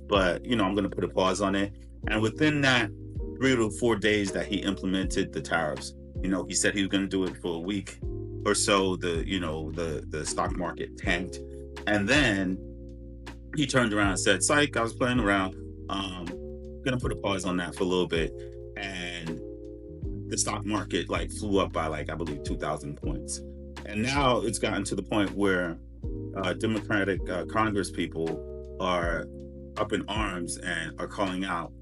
but I'm going to put a pause on it. And within that 3 to 4 days that he implemented the tariffs, he said he was going to do it for a week or so. The stock market tanked, and then he turned around and said, "Psych, I was playing around. Gonna put a pause on that for a little bit." And the stock market like flew up by like I believe 2,000 points, and now it's gotten to the point where Democratic Congress people are up in arms and are calling out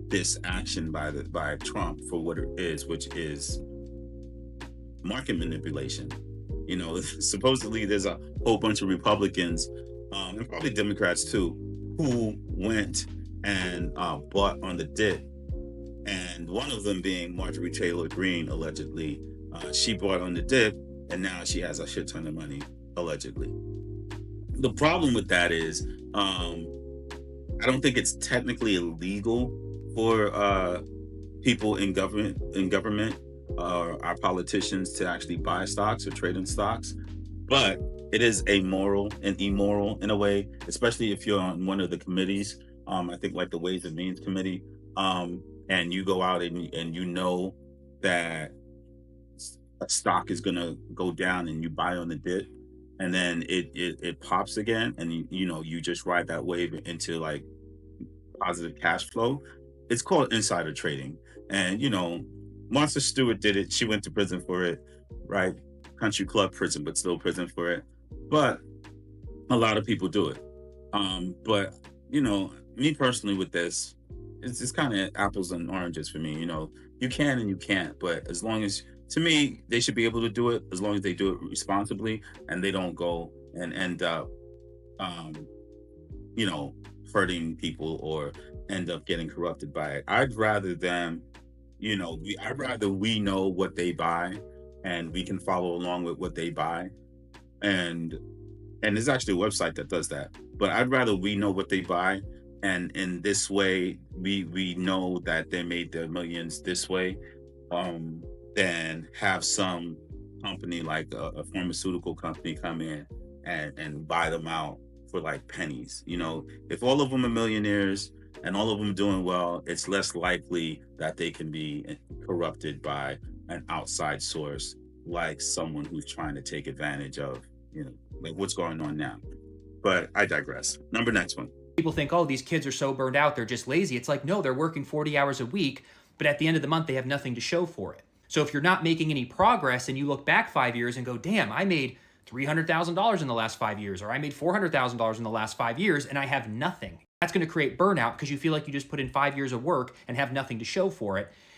this action by Trump for what it is, which is market manipulation. Supposedly there's a whole bunch of Republicans and probably Democrats too who went and bought on the dip, and one of them being Marjorie Taylor Greene, allegedly. She bought on the dip, and now she has a shit ton of money, allegedly. The problem with that is, I don't think it's technically illegal for people in government, our politicians to actually buy stocks or trade in stocks, but it is amoral and immoral in a way, especially if you're on one of the committees. I think like the Ways and Means Committee, and you go out and that a stock is gonna go down and you buy on the dip, and then it pops again, and you just ride that wave into like positive cash flow. It's called insider trading. And Martha Stewart did it. She went to prison for it, right? Country club prison, but still prison for it. But a lot of people do it. But me personally with this, it's kind of apples and oranges for me. You can and you can't, but as long as, to me, they should be able to do it as long as they do it responsibly and they don't go and end up, um, you know, hurting people or end up getting corrupted by it. I'd rather them, I'd rather we know what they buy and we can follow along with what they buy. And there's actually a website that does that. But I'd rather we know what they buy, and in this way we know that they made their millions this way, than have some company like a pharmaceutical company come in and buy them out for like pennies. If all of them are millionaires and all of them doing well, it's less likely that they can be corrupted by an outside source, like someone who's trying to take advantage of, like what's going on now. But I digress. Next one. People think, oh, these kids are so burned out, they're just lazy. It's like, no, they're working 40 hours a week, but at the end of the month, they have nothing to show for it. So if you're not making any progress and you look back 5 years and go, damn, I made $300,000 in the last 5 years, or I made $400,000 in the last 5 years, and I have nothing. That's going to create burnout because you feel like you just put in 5 years of work and have nothing to show for it.